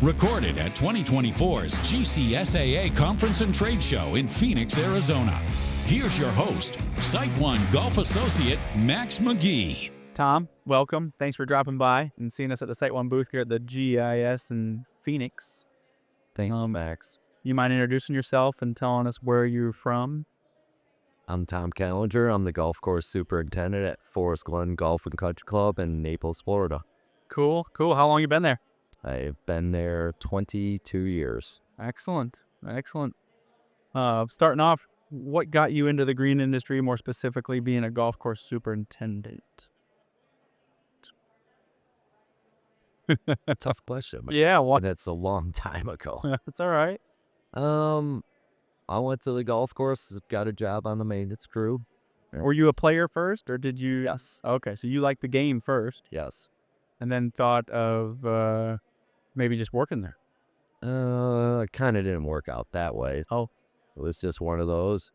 Recorded at 2024's GCSAA Conference and Trade Show in Phoenix, Arizona. Here's your host, SiteOne Golf Associate, Max McGee. Tom, welcome. Thanks for dropping by and seeing us at the SiteOne booth here at the GIS in Phoenix. Thank you, Max. You mind introducing yourself and telling us where you're from? I'm Tom Caliguire. I'm the golf course superintendent at Glen Golf and Country Club in Naples, Florida. Cool. How long you been there? I've been there 22 years. Excellent. Starting off, what got you into the green industry, more specifically being a golf course superintendent? Tough question. Yeah, That's a long time ago. That's all right. I went to the golf course, got a job on the maintenance crew. Were you a player first, or did you? Yes. Okay, so you liked the game first, Yes. and then thought of maybe just working there. It kind of didn't work out that way. Oh. It was just one of those.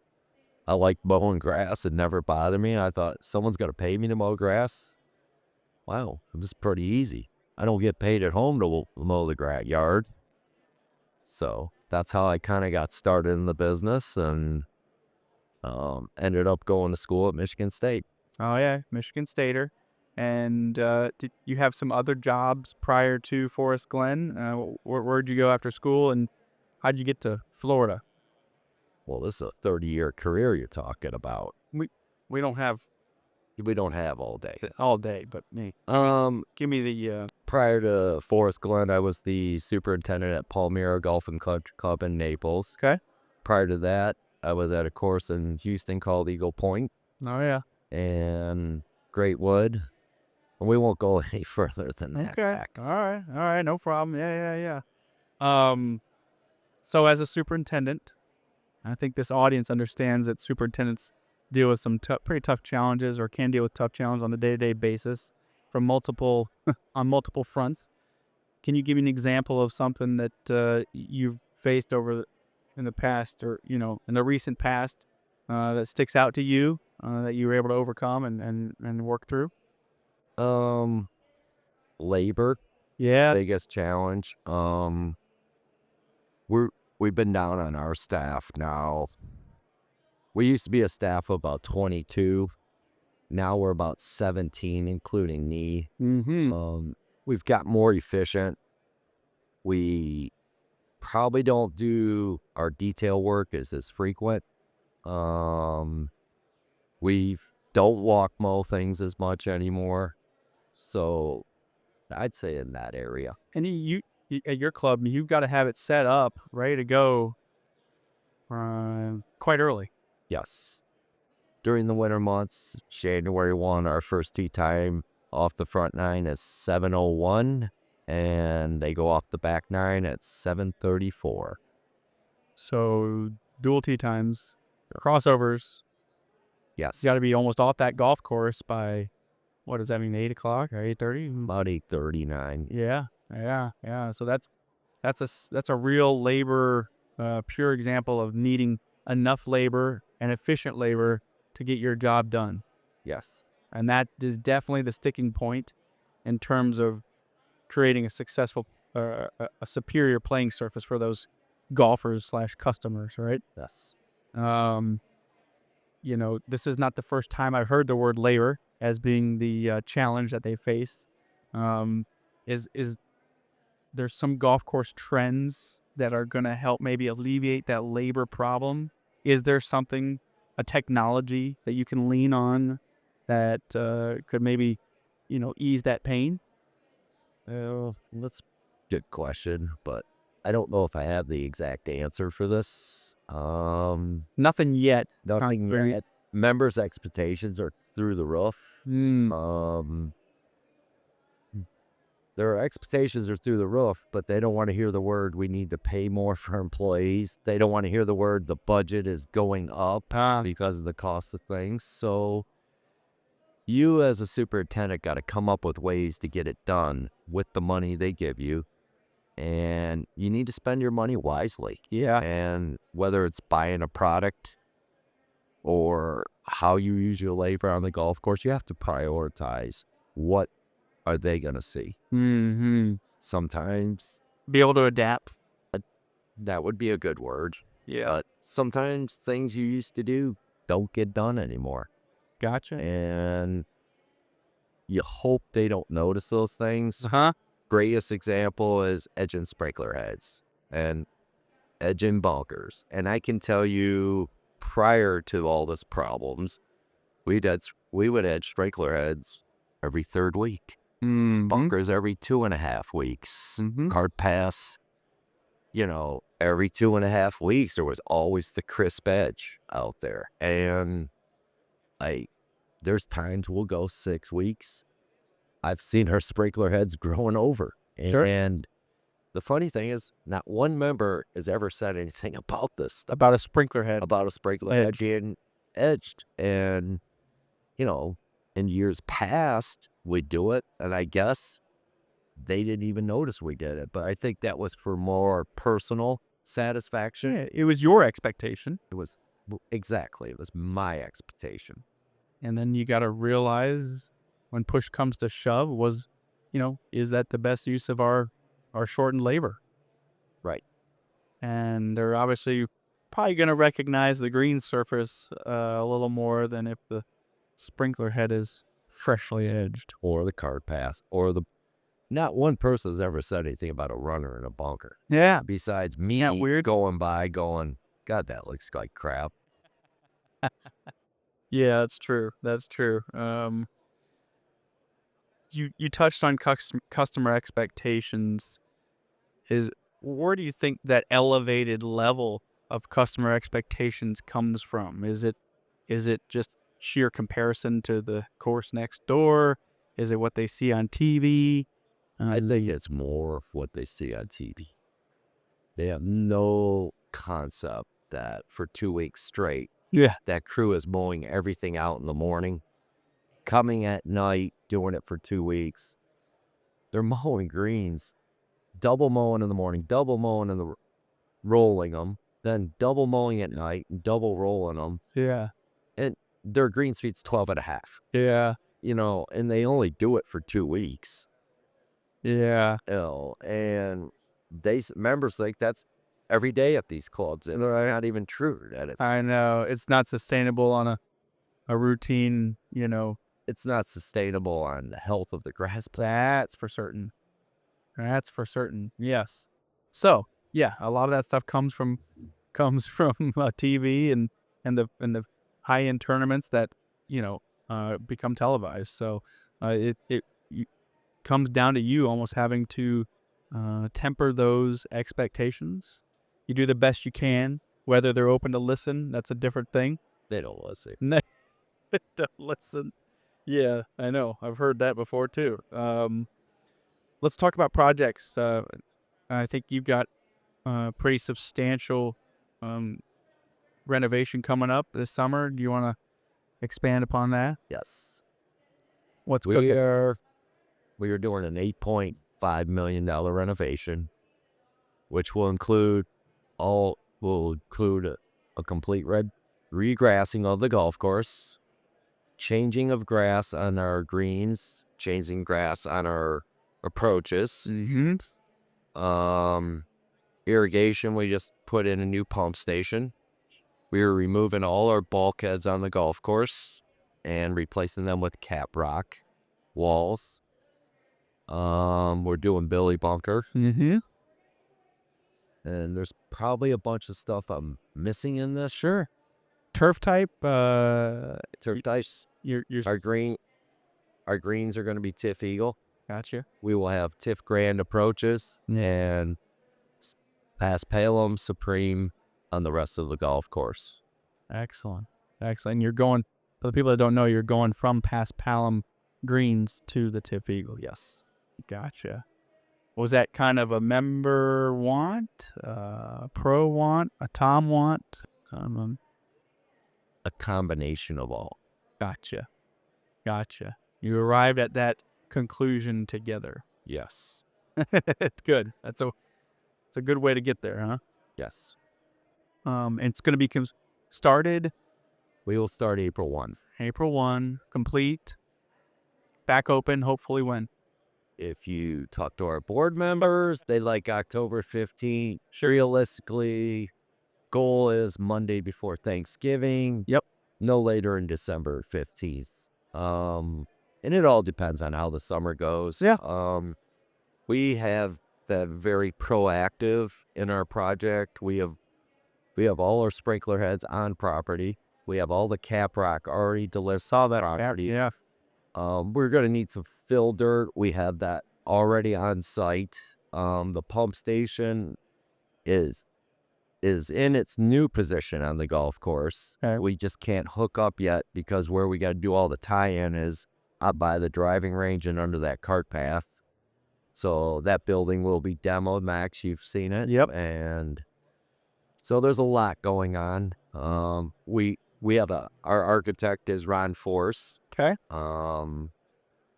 I liked mowing grass. It never bothered me. I thought, someone's going to pay me to mow grass? Wow, this is pretty easy. I don't get paid at home to mow the yard. So that's how I kind of got started in the business and ended up going to school at Michigan State. Oh, yeah, Michigan Stater. And did you have some other jobs prior to Forest Glen? Where'd you go after school, and how'd you get to Florida? Well, this is a 30-year career you're talking about. We don't have all day. all day, but me. Give me the... Prior to Forest Glen, I was the superintendent at Palmyra Golf and Country Club in Naples. Okay. Prior to that, I was at a course in Houston called Eagle Point. Oh, yeah. And Great Wood. And we won't go any further than that. Okay. All right. No problem. Yeah. So as a superintendent, I think this audience understands that superintendents deal with some pretty tough challenges, or can deal with tough challenges on a day-to-day basis from multiple fronts. Can you give me an example of something that you've faced in the past, or in the recent past, that sticks out to you, that you were able to overcome and work through? Labor. Yeah. Biggest challenge. We've been down on our staff now. We used to be a staff of about 22. Now we're about 17, including me. Mm-hmm. We've got more efficient. We probably don't do our detail work as frequent. We don't walk mow things as much anymore. So I'd say in that area. And you at your club, you've got to have it set up, ready to go quite early. Yes. During the winter months, January 1, our first tee time off the front nine is 7:01, and they go off the back nine at 7:34. So dual tee times, crossovers. Yes. You got to be almost off that golf course by, what does that mean, 8 o'clock or 8:30? About 8:39. Yeah. So that's a real labor, pure example of needing enough labor and efficient labor to get your job done. Yes. And that is definitely the sticking point in terms of creating a successful, a superior playing surface for those golfers / customers, right? Yes. This is not the first time I've heard the word labor as being the challenge that they face. Is there's some golf course trends that are going to help maybe alleviate that labor problem? Is there something, a technology that you can lean on that could maybe, ease that pain? That's a good question, but I don't know if I have the exact answer for this. Nothing yet. Nothing yet. Members' expectations are through the roof. Their expectations are through the roof, but they don't want to hear the word, we need to pay more for employees. They don't want to hear the word, the budget is going up because of the cost of things. So you as a superintendent got to come up with ways to get it done with the money they give you. And you need to spend your money wisely. Yeah. And whether it's buying a product or how you use your labor on the golf course, you have to prioritize what are they going to see. Mm-hmm. Sometimes Be able to adapt. That would be a good word. Yeah. But sometimes things you used to do don't get done anymore. Gotcha. And you hope they don't notice those things. Uh-huh. Greatest example is edging sprinkler heads and edging bunkers. And I can tell you, prior to all this problems, we would edge sprinkler heads every 3rd week. Bunkers every 2.5 weeks. Hard pass, every 2.5 weeks, there was always the crisp edge out there. And there's times we'll go 6 weeks. I've seen our sprinkler heads growing over. Sure. And the funny thing is, not one member has ever said anything about this, About a sprinkler head. about a sprinkler head being edged. And, in years past, we'd do it. And I guess they didn't even notice we did it. But I think that was for more personal satisfaction. Yeah, it was your expectation. It was my expectation. And then you got to realize when push comes to shove is that the best use of our shortened labor? Right. And they're obviously probably going to recognize the green surface a little more than if the sprinkler head is freshly edged. Or the card pass. Not one person has ever said anything about a runner in a bunker. Yeah. Besides me going by going, God, that looks like crap. Yeah, that's true. That's true. You touched on customer expectations. Where do you think that elevated level of customer expectations comes from? Is it just sheer comparison to the course next door? Is it what they see on TV? I think it's more of what they see on TV. They have no concept that for 2 weeks straight, that crew is mowing everything out in the morning, coming at night, doing it for 2 weeks. They're mowing greens, double mowing in the morning, double mowing rolling them, then double mowing at night, and double rolling them. Yeah. And their green speed's 12.5. Yeah. And they only do it for 2 weeks. Yeah. And members think that's every day at these clubs, and they're not even true. I know. It's not sustainable on a routine, It's not sustainable on the health of the grass plant. That's for certain. Yes. So, yeah, a lot of that stuff comes from TV and the high-end tournaments that, become televised. So, it comes down to you almost having to temper those expectations. You do the best you can. Whether they're open to listen, that's a different thing. They don't listen. They don't listen. Yeah, I know. I've heard that before too. Let's talk about projects. I think you've got pretty substantial renovation coming up this summer. Do you want to expand upon that? Yes. What's we cooking? We are doing an $8.5 million renovation, which will include a complete regrassing of the golf course, changing of grass on our greens, changing grass on our approaches. Irrigation, we just put in a new pump station. We are removing all our bulkheads on the golf course and replacing them with cap rock walls. We're doing Billy Bunker. And there's probably a bunch of stuff I'm missing in this. Sure. Turf type. Turf types. Our greens are going to be Tiff Eagle. Gotcha. We will have Tiff Grand approaches and Paspalum Supreme on the rest of the golf course. Excellent. You're going, for the people that don't know, you're going from Paspalum greens to the Tiff Eagle. Yes. Gotcha. Was that kind of a member want, a pro want, a Tom want? A combination of all. Gotcha. You arrived at that conclusion together. Yes. Good. It's a good way to get there, huh? Yes. And it's going to be started. We will start April 1. April 1, complete, back open, hopefully when? If you talk to our board members, they like October 15th. Realistically, goal is Monday before Thanksgiving. Yep. No later in December 15th. And it all depends on how the summer goes. Yeah. We have that very proactive in our project. We have all our sprinkler heads on property. We have all the cap rock already delivered. Saw that property. Yeah. We're going to need some fill dirt. We have that already on site. The pump station is in its new position on the golf course. Okay. We just can't hook up yet because where we got to do all the tie-in is up by the driving range and under that cart path. So that building will be demoed. Max, you've seen it. Yep. And so there's a lot going on. We have our architect is Ron Force. Okay.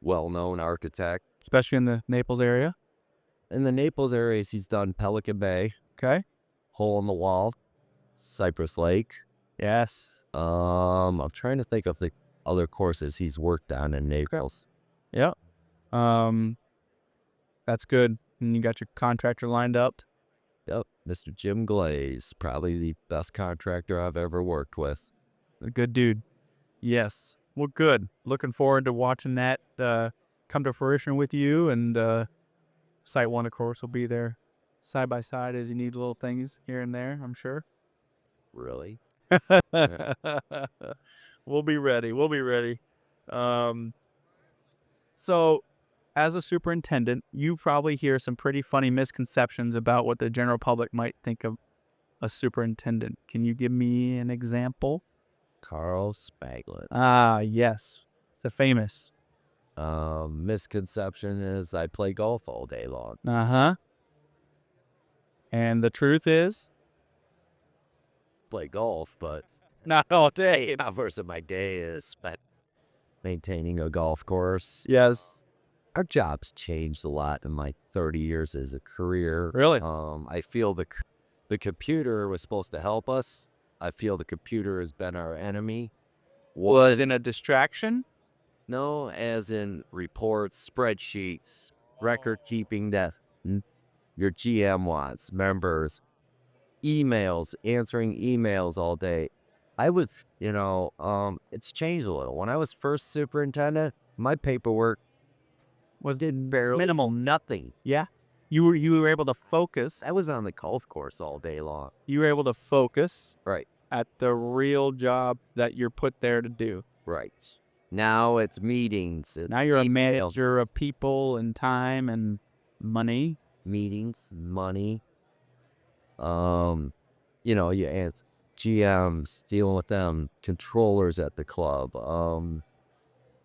Well-known architect. Especially in the Naples area. In the Naples area, he's done Pelican Bay, Okay. Hole in the Wall, Cypress Lake. Yes. I'm trying to think of the other courses he's worked on in Naples. Yep. That's good. And you got your contractor lined up. Yep, Mr. Jim Glaze, probably the best contractor I've ever worked with. A good dude. Yes. Well, good. Looking forward to watching that come to fruition with you. And SiteOne, of course, will be there side by side as you need little things here and there, I'm sure. Really? We'll be ready. So, as a superintendent, you probably hear some pretty funny misconceptions about what the general public might think of a superintendent. Can you give me an example? Carl Spaglin. Ah, yes. The famous. Misconception is I play golf all day long. Uh-huh. And the truth is? Play golf, but Not all day. most of my day is spent maintaining a golf course. Yes. Our job's changed a lot in my 30 years as a career. Really? I feel the computer was supposed to help us. I feel the computer has been our enemy. Was in a distraction? No, as in reports, spreadsheets, record keeping that your GM wants, members, emails, answering emails all day. It's changed a little. When I was first superintendent, my paperwork did barely minimal. nothing. Yeah. You were able to focus. I was on the golf course all day long. You were able to focus Right. at the real job that you're put there to do. Right. Now it's meetings. Now you're a manager of people and time and money. Meetings, money. You ask GMs, dealing with them, controllers at the club.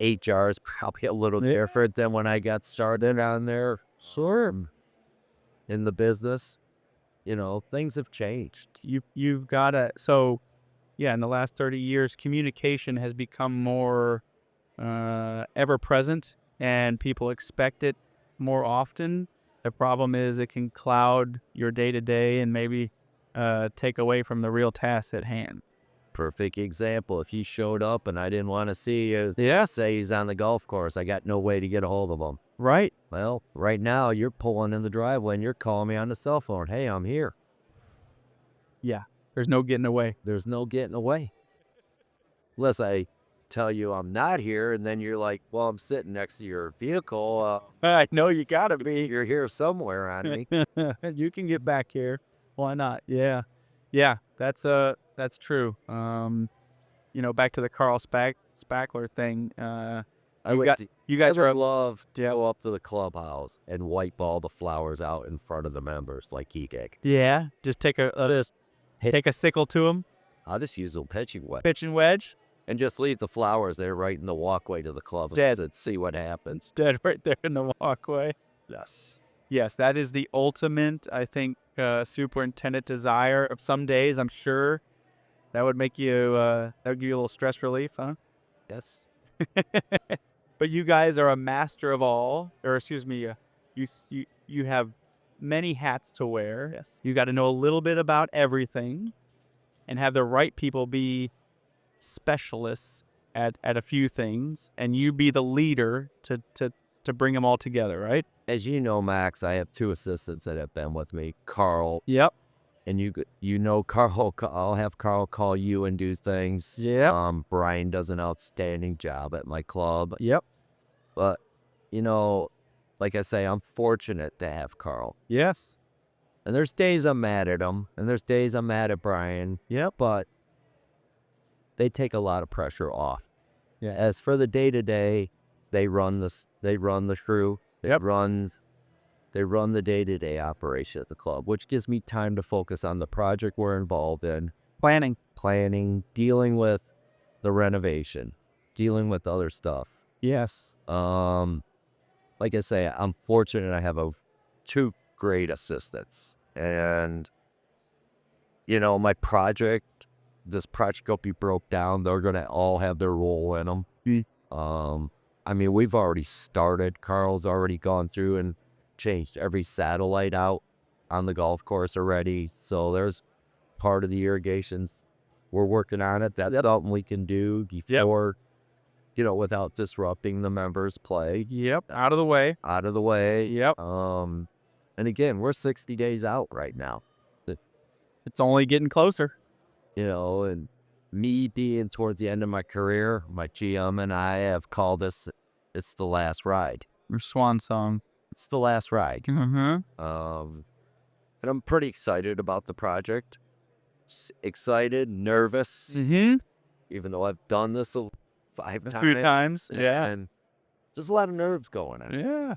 HR is probably a little different than when I got started on there. Sure. In the business, things have changed. You've got to, so yeah, in the last 30 years, communication has become more ever present and people expect it more often. The problem is it can cloud your day to day and maybe take away from the real tasks at hand. Perfect example. If he showed up and I didn't want to see you, Yeah. say he's on the golf course, I got no way to get a hold of him. Right. Well, right now you're pulling in the driveway and you're calling me on the cell phone. Hey, I'm here. Yeah. There's no getting away. There's no getting away. Unless I tell you I'm not here and then you're like, well, I'm sitting next to your vehicle. I know you got to be. You're here somewhere on me. You can get back here. Why not? Yeah. Yeah, that's true. Back to the Carl Spackler thing. You guys would are love to go up to the clubhouse and wipe all the flowers out in front of the members like he did. Yeah, just take a sickle to them, I'll just use a pitching wedge pitching wedge, and just leave the flowers there right in the walkway to the club Dead. and see what happens. dead right there in the walkway. Yes, that is the ultimate, I think, superintendent desire of some days. I'm sure that would make you that would give you a little stress relief, huh? Yes. But you guys are a master of all, or excuse me, you have many hats to wear. Yes, you got to know a little bit about everything, and have the right people be specialists at a few things, and you be the leader to to bring them all together, right? As you know, Max, I have 2 assistants that have been with me, Carl. Yep. And you know Carl, I'll have Carl call you and do things. Yep. Brian does an outstanding job at my club. Yep. But, you know, like I say, I'm fortunate to have Carl. Yes. And there's days I'm mad at him, and there's days I'm mad at Brian. Yep. But they take a lot of pressure off. Yeah. As for the day-to-day, they run the crew. Yep. They run the day-to-day operation at the club, which gives me time to focus on the project we're involved in. Planning, dealing with the renovation, dealing with other stuff. Yes. Like I say, I'm fortunate I have 2 great assistants. And, you know, this project will be broke down. They're going to all have their role in them. I mean, we've already started. Carl's already gone through and changed every satellite out on the golf course already. So there's part of the irrigations. We're working on it. That's something we can do before, you know, without disrupting the members' play. Yep. Out of the way. Yep. And again, we're 60 days out right now. It's only getting closer. You know, and me being towards the end of my career, my GM and I have called this, it's the last ride. Your swan song. It's the last ride. Mm-hmm. And I'm pretty excited about the project. Excited, nervous, Mm-hmm. even though I've done this 5 times. 2 times. Yeah. And there's a lot of nerves going on. Yeah.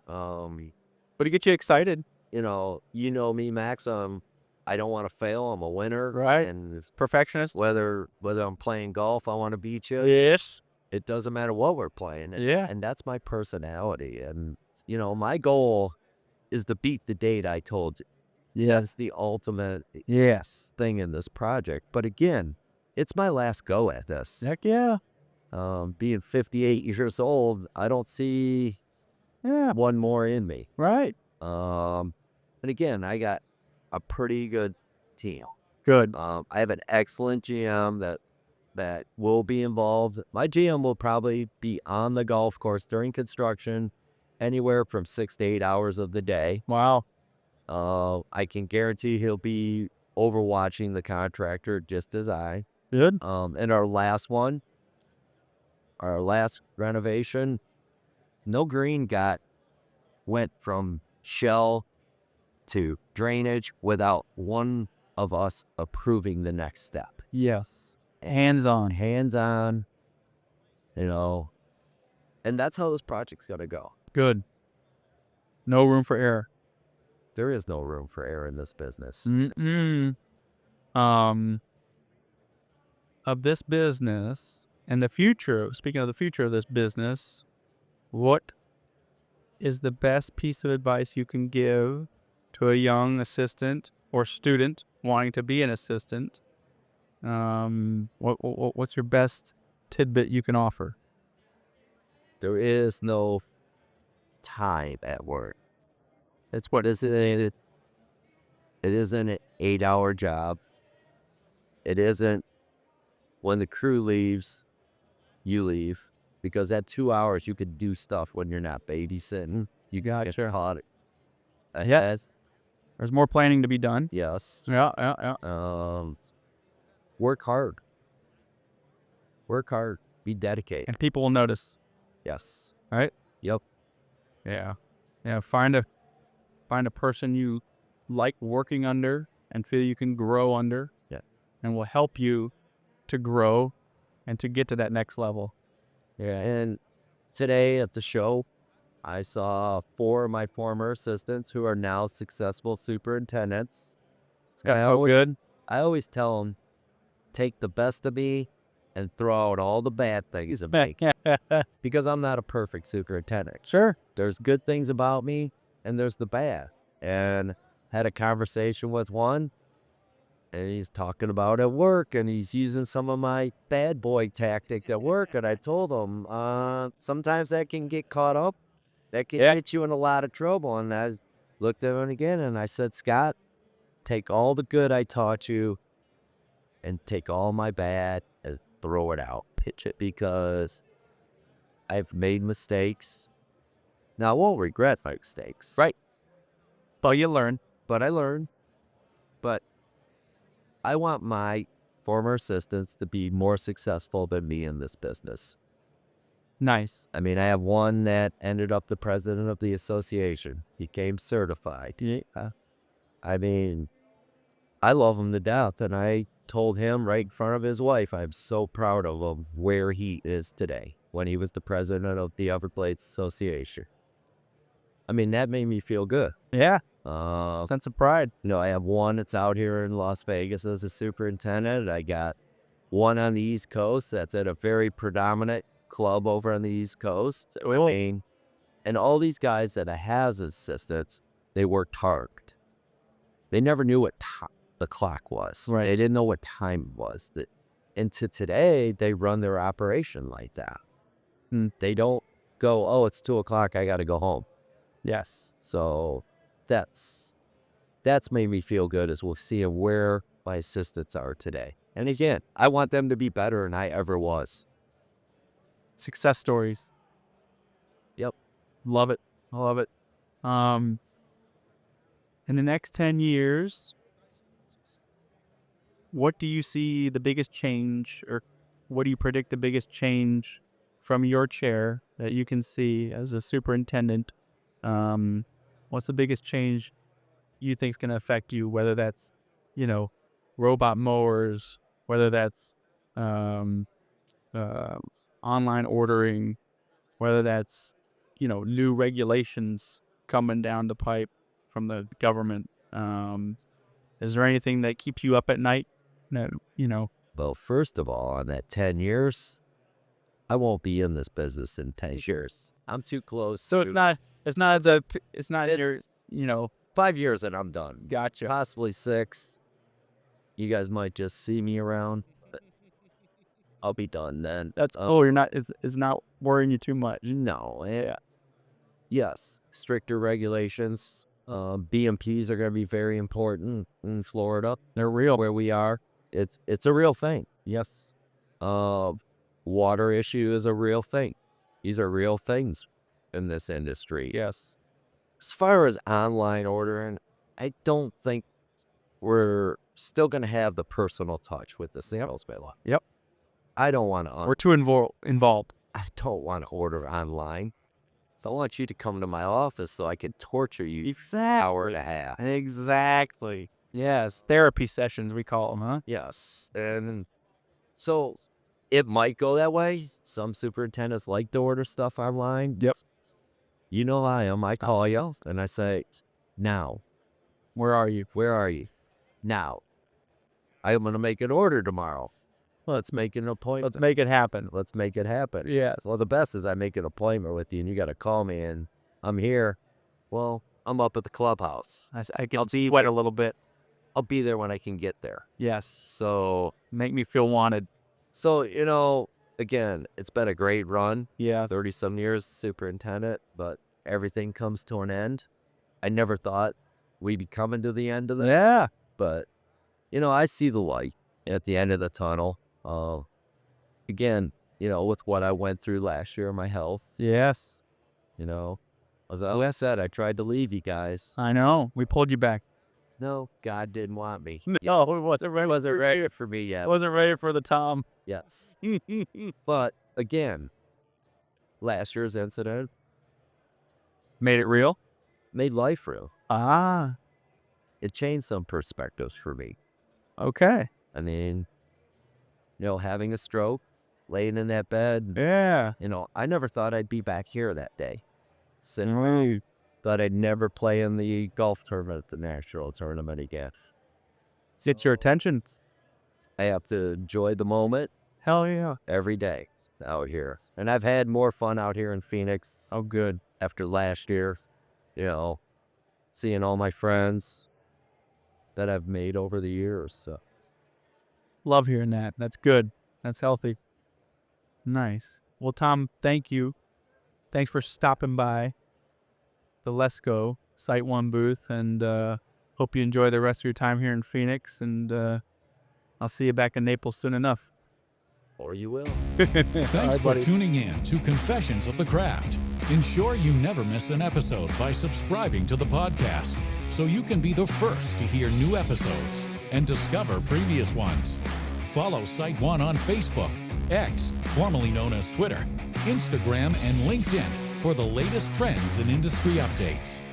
But to get you excited. You know me, Max. I don't want to fail. I'm a winner. Right. And Perfectionist. whether I'm playing golf, I want to beat you. Yes. It doesn't matter what we're playing. Yeah. And that's my personality. And, you know, my goal is to beat the date I told you. Yeah. That's the ultimate Yes. thing in this project. But again, it's my last go at this. Heck yeah. Being 58 years old, I don't see one more in me. Right. And again, I got a pretty good team. Good. I have an excellent GM that will be involved. My GM will probably be on the golf course during construction anywhere from 6 to 8 hours of the day. Wow. I can guarantee he'll be overwatching the contractor just as I. Good. And our last renovation, no green went from shell to drainage without one of us approving the next step. Yes. Hands on. You know, and that's how this project's going to go. Good. No room for error. There is no room for error in this business. Mm-mm. Of this business and the future, speaking of the future of this business, what is the best piece of advice you can give to a young assistant or student wanting to be an assistant? What's your best tidbit you can offer? There is no time at work. It's what is it? It isn't an 8-hour job. It isn't when the crew leaves, you leave. Because at 2 hours, you could do stuff when you're not babysitting. You got your hot ahead. There's more planning to be done. Yes. Yeah. Work hard. Be dedicated. And people will notice. Yes. Right? Yep. Yeah. Find a person you like working under and feel you can grow under. Yeah. And will help you to grow and to get to that next level. Yeah. And today at the show, I saw 4 of my former assistants who are now successful superintendents. Good. I always tell them, take the best of me and throw out all the bad things of me. Because I'm not a perfect superintendent. Sure. There's good things about me and there's the bad. And had a conversation with one, and he's talking about at work, and he's using some of my bad boy tactics at work. And I told him, sometimes that can get caught up. That can get you in a lot of trouble. And I looked at him again, and I said, Scott, take all the good I taught you and take all my bad and throw it out. Pitch it, because I've made mistakes. Now, I won't regret my mistakes. Right. But you learn. But I learned. But I want my former assistants to be more successful than me in this business. Nice. I mean, I have one that ended up the president of the association, became certified. Yeah. I mean, I love him to death, and I told him right in front of his wife, I'm so proud of him where he is today when he was the president of the Everglades Association. I mean, that made me feel good. Yeah. Uh, Sense of pride. You know, I have one that's out here in Las Vegas as a superintendent. I got one on the East Coast that's at a very predominant club over on the East Coast. I mean, and all these guys that I have as assistants, they worked hard. They never knew what the clock was. Right. They didn't know what time it was. And to today, they run their operation like that. They don't go, oh, it's 2 o'clock, I got to go home. Yes. So that's made me feel good as we'll see where my assistants are today. And again, I want them to be better than I ever was. Success stories. Yep. Love it. I love it. In the next 10 years, what do you see the biggest change, or what do you predict the biggest change from your chair that you can see as a superintendent? What's the biggest change you think is going to affect you, whether that's, robot mowers, whether that's online ordering, whether that's, new regulations coming down the pipe from the government? Is there anything that keeps you up at night? No. Well, first of all, on that 10 years, I won't be in this business in 10 years. I'm too close. So it's not your, 5 years and I'm done. Gotcha. Possibly 6. You guys might just see me around, but I'll be done then. you're not, it's not worrying you too much. No. Yes, stricter regulations. BMPs are going to be very important in Florida. They're real. Where we are. It's a real thing. Yes. Water issue is a real thing. These are real things in this industry. Yes. As far as online ordering, I don't think we're still going to have the personal touch with the salesman. Yep. I don't want to. We're too involved. I don't want to order online. I want you to come to my office so I can torture you for an hour and a half. Exactly. Yes. Therapy sessions, we call them, huh? Yes. And so it might go that way. Some superintendents like to order stuff online. Yep. You know I am. I call you and I say, now. Where are you? Where are you? Now. I'm going to make an order tomorrow. Let's make an appointment. Let's make it happen. Let's make it happen. Yes. Well, the best is I make an appointment with you and you got to call me and I'm here. Well, I'm up at the clubhouse. I can sweat a little bit. I'll be there when I can get there. Yes. So make me feel wanted. So, again, it's been a great run. Yeah. 30-some years superintendent, but everything comes to an end. I never thought we'd be coming to the end of this. Yeah. But, I see the light at the end of the tunnel. Again, with what I went through last year, my health. Yes. As I said, I tried to leave you guys. I know. We pulled you back. No, God didn't want me. No, it wasn't ready. Wasn't ready for me yet. Wasn't ready for the Tom. Yes. But, again, last year's incident Made it real? made life real. Ah. It changed some perspectives for me. Okay. I mean, having a stroke, laying in that bed. Yeah. I never thought I'd be back here that day. Thought I'd never play in the golf tournament at the national tournament again. Get your attention. I have to enjoy the moment Hell yeah. every day out here. And I've had more fun out here in Phoenix. Oh, good. After last year, seeing all my friends that I've made over the years. So. Love hearing that. That's good. That's healthy. Nice. Well, Tom, thank you. Thanks for stopping by the Let's Go SiteOne booth, and hope you enjoy the rest of your time here in Phoenix, and I'll see you back in Naples soon enough. Or you will. Thanks for tuning in to Confessions of the Craft. Ensure you never miss an episode by subscribing to the podcast so you can be the first to hear new episodes and discover previous ones. Follow SiteOne on Facebook, X, formerly known as Twitter, Instagram, and LinkedIn for the latest trends and industry updates.